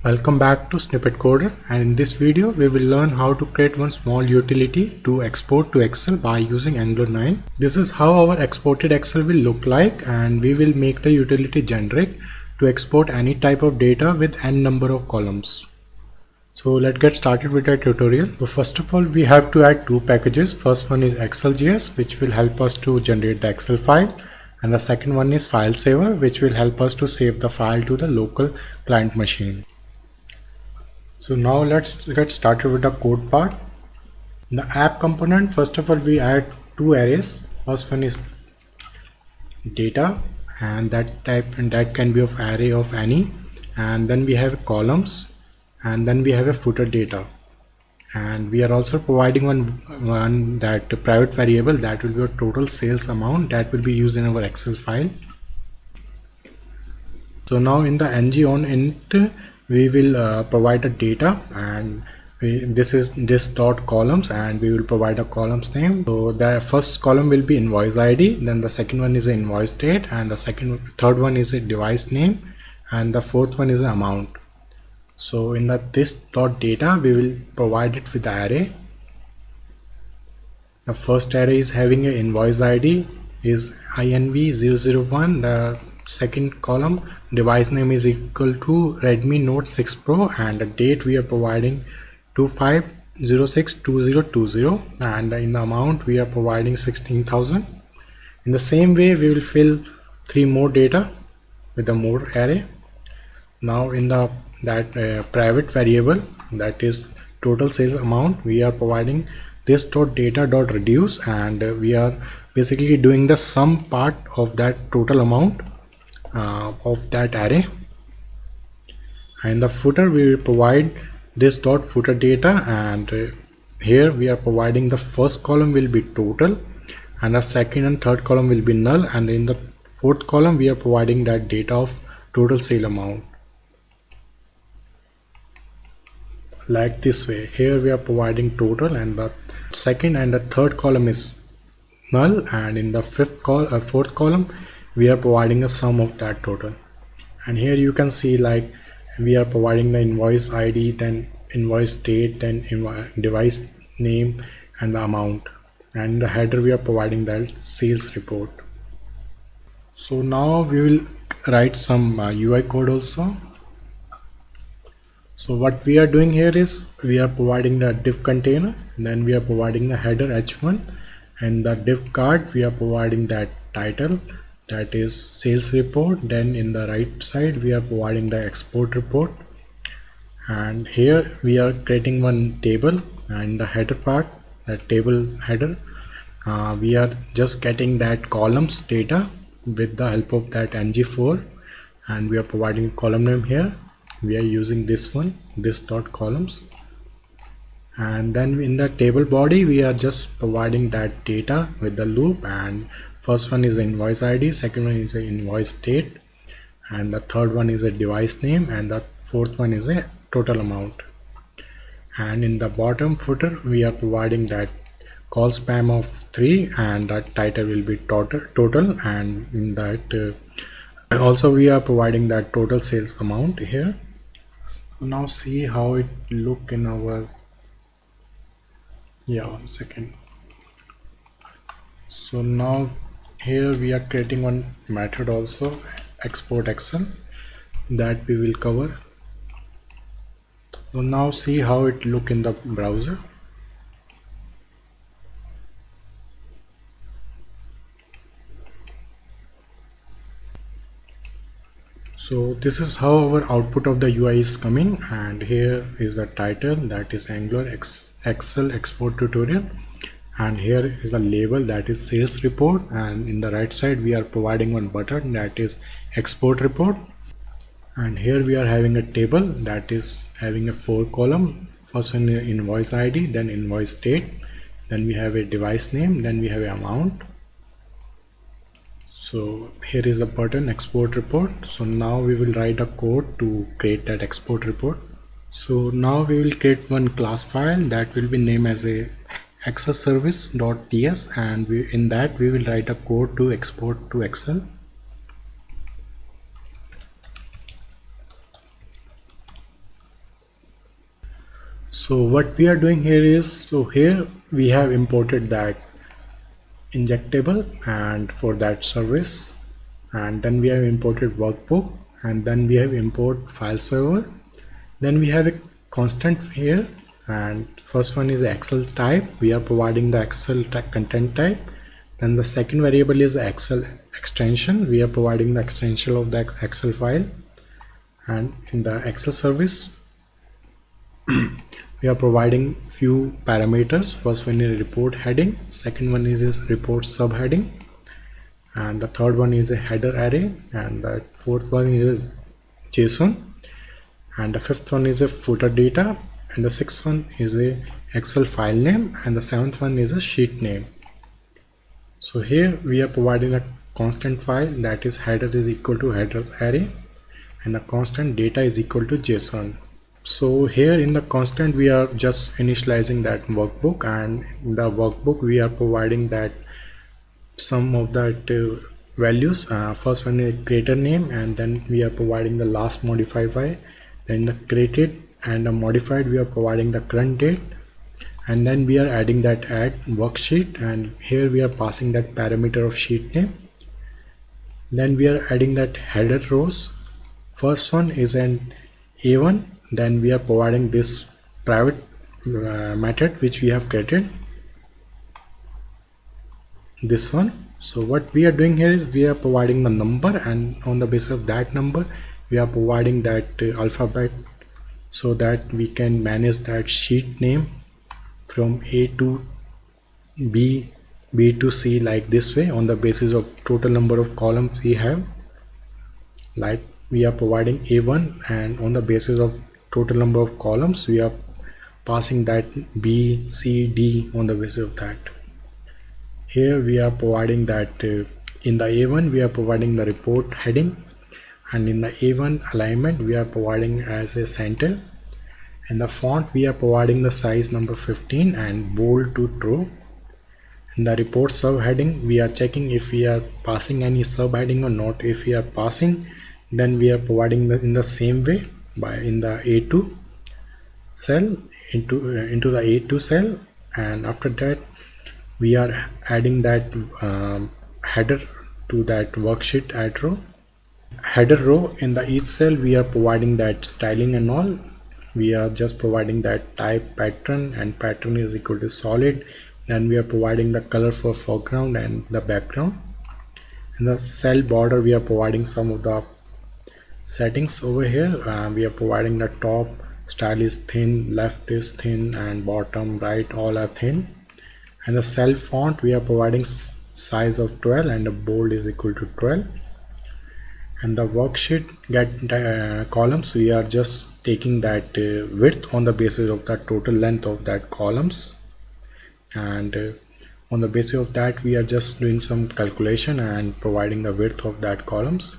Welcome back to Snippet Coder, and in this video we will learn how to create one small utility to export to Excel by using Angular 9. This is how our exported Excel will look like, and we will make the utility generic to export any type of data with n number of columns. So let's get started with the tutorial. So first of all, we have to add two packages. First one is Excel.js, which will help us to generate the Excel file, and the second one is File Saver, which will help us to save the file to the local client machine. So now let's get started with the code part. The app component, first of all we add two arrays. First one is data, and that can be of array of any, and then we have columns, and then we have a footer data, and we are also providing one that private variable that will be a total sales amount that will be used in our Excel file. So now in the ng on int we will provide a data, and this is this dot columns, and we will provide a columns name. So the first column will be invoice ID, then the second one is the invoice date, and the third one is a device name, and the fourth one is the amount. So in this dot data we will provide it with the array. The first array is having an invoice ID is INV001. The second column device name is equal to Redmi Note 6 Pro, and the date we are providing 25062020, and in the amount we are providing 16,000. In the same way we will fill three more data with the more array. Now in the private variable, that is total sales amount, we are providing this dot data dot reduce, and we are basically doing the sum part of that total amount of that array. And the footer we will provide this dot footer data, and here we are providing the first column will be total, and the second and third column will be null, and in the fourth column we are providing that data of total sale amount. Like this way, here we are providing total, and the second and the third column is null, and in the fourth column we are providing a sum of that total. And here you can see like we are providing the invoice ID, then invoice date, then device name, and the amount, and in the header we are providing that sales report. So now we will write some UI code also. So what we are doing here is we are providing the div container, then we are providing the header h1, and the div card we are providing that title, that is sales report. Then in the right side we are providing the export report, and here we are creating one table, and the header part, that table header, we are just getting that columns data with the help of that ng4, and we are providing column name here. We are using this one, this dot columns, and then in the table body we are just providing that data with the loop, and first one is the invoice ID, second one is the invoice date, and the third one is a device name, and the fourth one is a total amount. And in the bottom footer we are providing that call spam of 3, and that title will be total, and in that also we are providing that total sales amount here. Now see how it look in our, one second. So now here we are creating one method also, export Excel, that we will cover. So now see how it look in the browser. So this is how our output of the UI is coming, and here is the title, that is Angular Excel export tutorial, and here is the label, that is sales report, and in the right side we are providing one button, that is export report. And here we are having a table that is having a 4 column. First one is invoice ID, then invoice date, then we have a device name, then we have an amount. So here is the button export report. So now we will write a code to create that export report. So now we will create one class file that will be named as a excelservice.ts, and in that we will write a code to export to Excel. So what we are doing here is, so here we have imported that injectable and for that service, and then we have imported workbook, and then we have import file server. Then we have a constant here, and first one is Excel type. We are providing the Excel content type. Then the second variable is Excel extension. We are providing the extension of the Excel file. And in the Excel service we are providing few parameters. First one is report heading, second one is report subheading, and the third one is a header array, and the fourth one is JSON, and the fifth one is a footer data, and the sixth one is a Excel file name, and the seventh one is a sheet name. So here we are providing a constant file, that is header is equal to headers array, and the constant data is equal to JSON. So here in the constant we are just initializing that workbook, and in the workbook we are providing that some of that values. First one is creator name, and then we are providing the last modified by, then the created and the modified we are providing the current date, and then we are adding that add worksheet, and here we are passing that parameter of sheet name. Then we are adding that header rows. First one is an A1, then we are providing this private method which we have created, this one. So what we are doing here is we are providing the number, and on the basis of that number we are providing that alphabet, so that we can manage that sheet name from A to B, B to C, like this way, on the basis of total number of columns we have. Like we are providing A1, and on the basis of total number of columns we are passing that B, C, D on the basis of that. Here we are providing that in the A1 we are providing the report heading, and in the A1 alignment we are providing as a center, and the font we are providing the size number 15 and bold to true. In the report subheading we are checking if we are passing any subheading or not. If we are passing, then we are providing in the same way by in the A2 cell into the A2 cell, and after that we are adding that header to that worksheet add row. Header row, in the each cell we are providing that styling and all. We are just providing that type pattern, and pattern is equal to solid. Then we are providing the color for foreground and the background. In the cell border we are providing some of the settings over here. We are providing the top style is thin, left is thin, and bottom right all are thin. And the cell font we are providing size of 12, and the bold is equal to 12. And the worksheet get columns, we are just taking that width on the basis of the total length of that columns, and on the basis of that we are just doing some calculation and providing the width of that columns.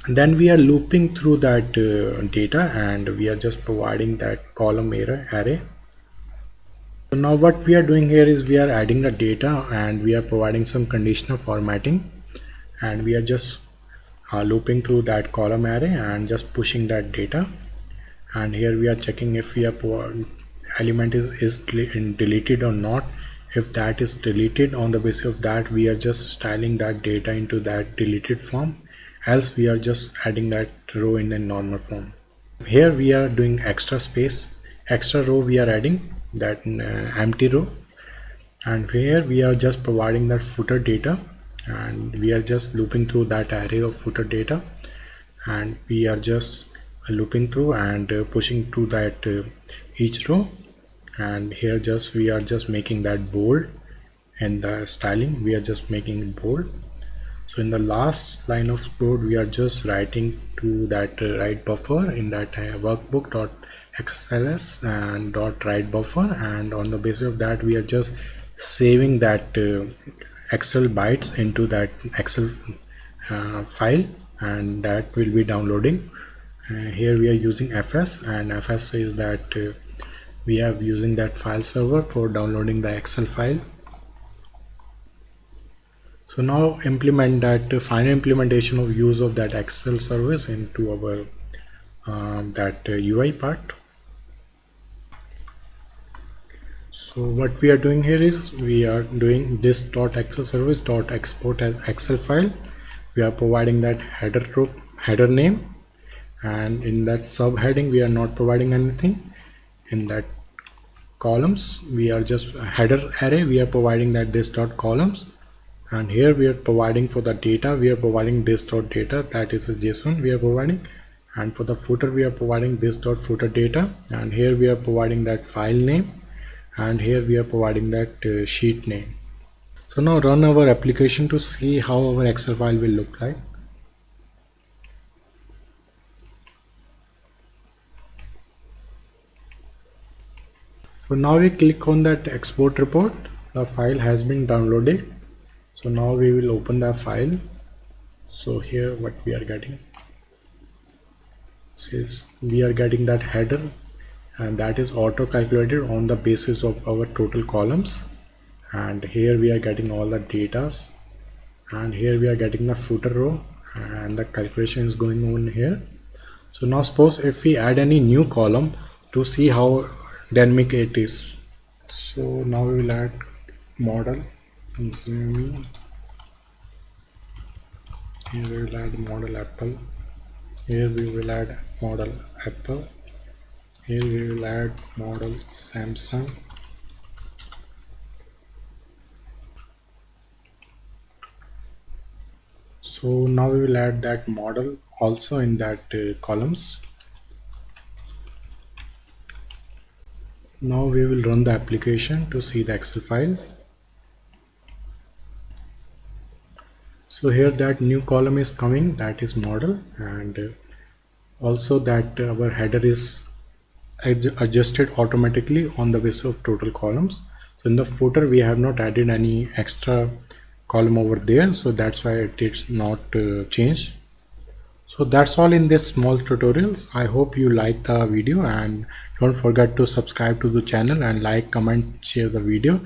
And then we are looping through that data, and we are just providing that column array. So now what we are doing here is we are adding the data, and we are providing some conditional formatting, and we are just looping through that column array and just pushing that data. And here we are checking if we are element is deleted or not. If that is deleted, on the basis of that we are just styling that data into that deleted form, else we are just adding that row in a normal form. Here we are doing extra space, extra row we are adding that empty row, and here we are just providing that footer data, and we are just looping through that array of footer data, and we are just looping through and pushing to that each row. And here just we are just making that bold, and the styling we are just making it bold. So in the last line of code we are just writing to that write buffer in that workbook.xls and .write buffer, and on the basis of that we are just saving that Excel bytes into that Excel file, and that will be downloading. Here we are using FS, and FS is that we are using that file server for downloading the Excel file. So now implement that final implementation of use of that Excel service into our that UI part. So what we are doing here is we are doing this.excel service dot export as Excel file. We are providing that header name, and in that subheading we are not providing anything. In that columns we are just header array, we are providing that this dot columns, and here we are providing for the data, we are providing this dot data, that is a JSON we are providing, and for the footer we are providing this dot footer data, and here we are providing that file name, and here we are providing that sheet name. So now run our application to see how our Excel file will look like. So now we click on that export report. The file has been downloaded. So now we will open the file. So here what we are getting is we are getting that header, and that is auto calculated on the basis of our total columns, and here we are getting all the data, and here we are getting the footer row, and the calculation is going on here. So now suppose if we add any new column to see how dynamic it is. So now we will add model, here we will add model apple, here we will add model apple, here we will add model Samsung, so now we will add that model also in that columns. Now we will run the application to see the Excel file. So here that new column is coming, that is model, and also that our header is adjusted automatically on the basis of total columns. So in the footer we have not added any extra column over there, so that's why it is not changed. So that's all in this small tutorial. I hope you like the video, and don't forget to subscribe to the channel and like, comment, share the video.